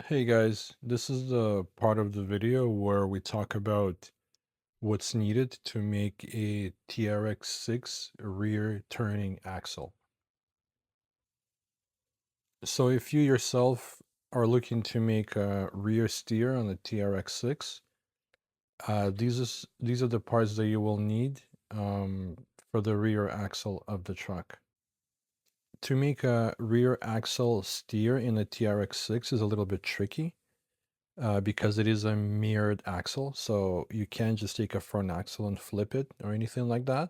Hey guys, this is the part of the video where we talk about what's needed to make a TRX-6 rear turning axle. So if you yourself are looking to make a rear steer on the TRX-6, these are the parts that you will need for the rear axle of the truck. To make a rear axle steer in a TRX-6 is a little bit tricky. Because it is a mirrored axle, so you can't just take a front axle and flip it or anything like that.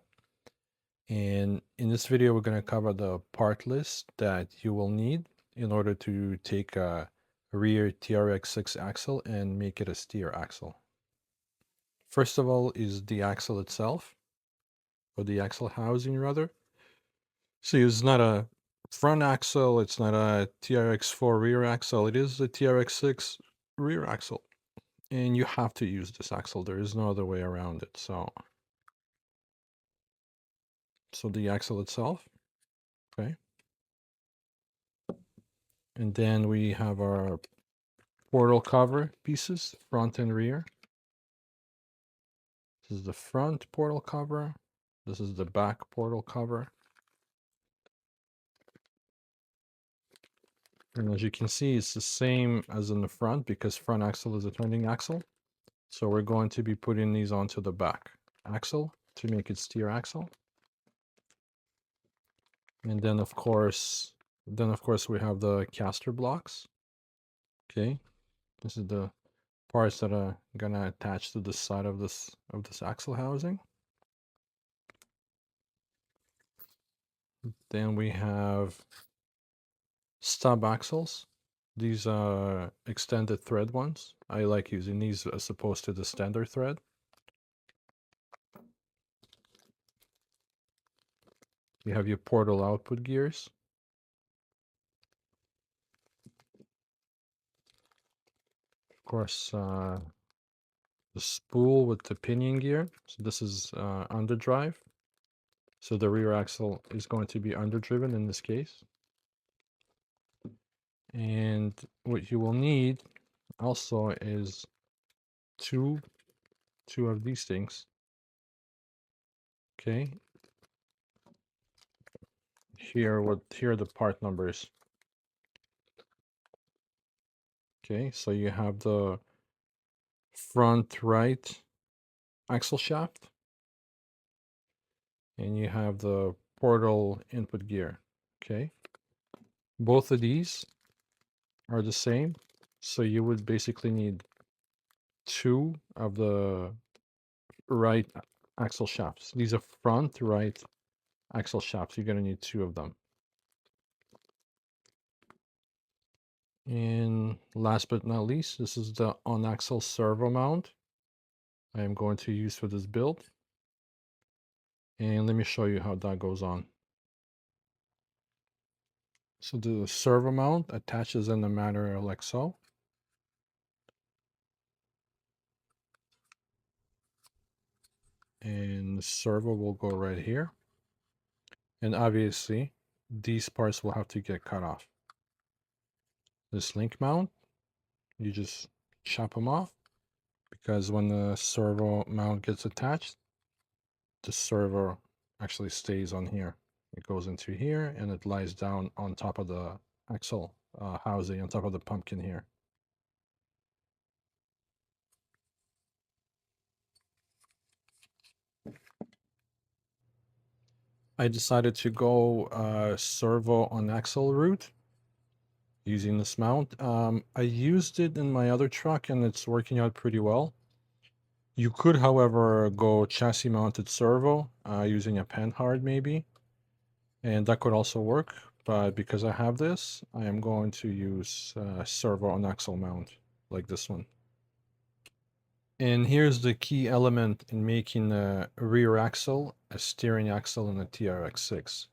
And in this video, we're going to cover the part list that you will need in order to take a rear TRX-6 axle and make it a steer axle. First of all is the axle itself, or the axle housing rather. So it's not a front axle, it's not a TRX-4 rear axle, it is a TRX-6 rear axle. And you have to use this axle. There is no other way around it. So the axle itself, okay. And then we have our portal cover pieces, front and rear. This is the front portal cover. This is the back portal cover. And as you can see, it's the same as in the front because front axle is a turning axle. So we're going to be putting these onto the back axle to make it steer axle. And then of course we have the caster blocks. Okay. This is the parts that are gonna attach to the side of this axle housing. Then we have stub axles. These are extended thread ones. I like using these as opposed to the standard thread. You have your portal output gears. Of course, the spool with the pinion gear. So this is underdrive. So the rear axle is going to be underdriven in this case. And what you will need also is two of these things. Okay. Here are the part numbers. Okay, so you have the front right axle shaft and you have the portal input gear. Okay. Both of these are the same. So you would basically need two of the right axle shafts. These are front right axle shafts. You're going to need two of them. And last but not least, this is the on-axle servo mount I am going to use for this build. And let me show you how that goes on. So the servo mount attaches in the manner like so. And the servo will go right here. And obviously, these parts will have to get cut off. This link mount, you just chop them off because when the servo mount gets attached, the servo actually stays on here. It goes into here and it lies down on top of the axle housing, on top of the pumpkin here. I decided to go servo on axle route using this mount. I used it in my other truck and it's working out pretty well. You could, however, go chassis mounted servo using a panhard maybe, and that could also work. But because I have this, I am going to use servo on axle mount like this one. And here's the key element in making a rear axle a steering axle in a TRX-6.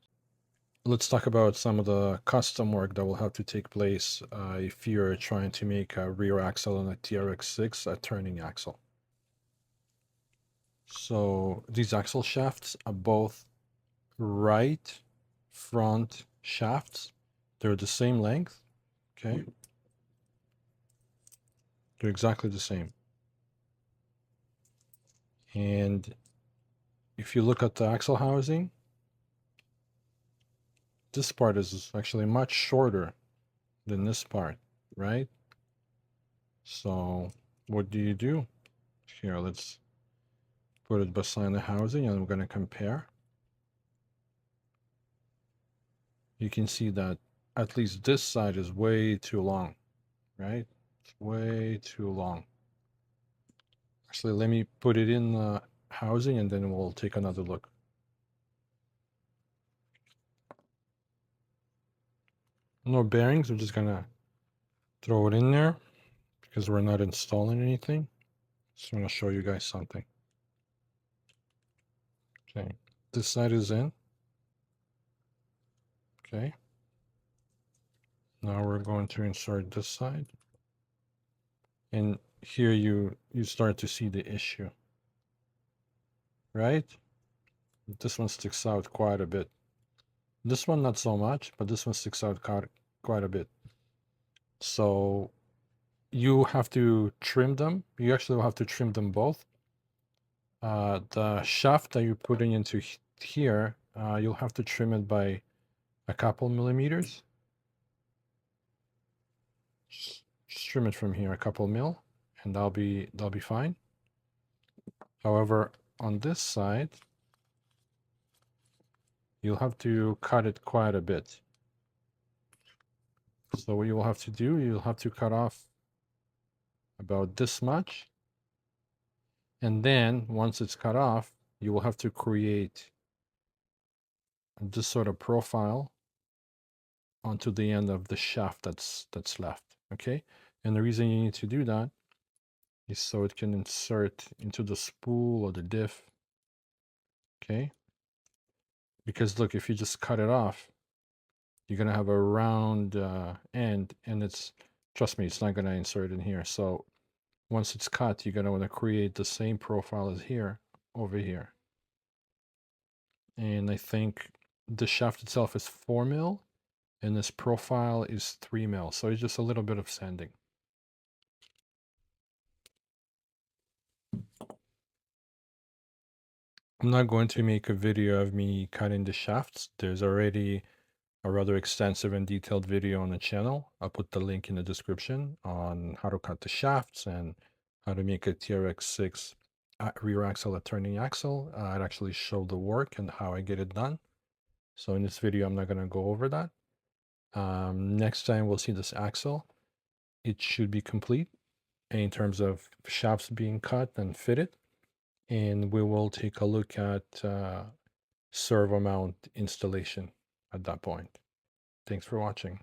Let's talk about some of the custom work that will have to take place if you're trying to make a rear axle on a TRX-6 a turning axle. So these axle shafts are both right front shafts. They're the same length, okay? They're exactly the same. And if you look at the axle housing, this part is actually much shorter than this part, right? So what do? Here, let's put it beside the housing and we're going to compare. You can see that at least this side is way too long, right? It's way too long. Actually, let me put it in the housing and then we'll take another look. No bearings, we're just gonna throw it in there because we're not installing anything. Just want to show you guys something. Okay, this side is in. Okay. Now we're going to insert this side. And here you start to see the issue, right? This one sticks out quite a bit. This one not so much, but this one sticks out quite a bit. So you have to trim them. You actually will have to trim them both. The shaft that you're putting into here, you'll have to trim it by a couple millimeters. Just trim it from here a couple mil, and that'll be fine. However, on this side, you'll have to cut it quite a bit. So what you will have to do, you'll have to cut off about this much. And then once it's cut off, you will have to create this sort of profile onto the end of the shaft that's left. Okay. And the reason you need to do that is so it can insert into the spool or the diff. Okay. Because look, if you just cut it off, you're going to have a round end, and it's, trust me, it's not going to insert in here. So once it's cut, you're going to want to create the same profile as here over here. And I think the shaft itself is 4 mil and this profile is 3 mil. So it's just a little bit of sanding. I'm not going to make a video of me cutting the shafts. There's already a rather extensive and detailed video on the channel. I'll put the link in the description on how to cut the shafts and how to make a TRX-6 rear axle a turning axle. I'd actually show the work and how I get it done. So in this video, I'm not going to go over that. Next time we'll see this axle. It should be complete in terms of shafts being cut and fitted. And we will take a look at servo mount installation at that point. Thanks for watching.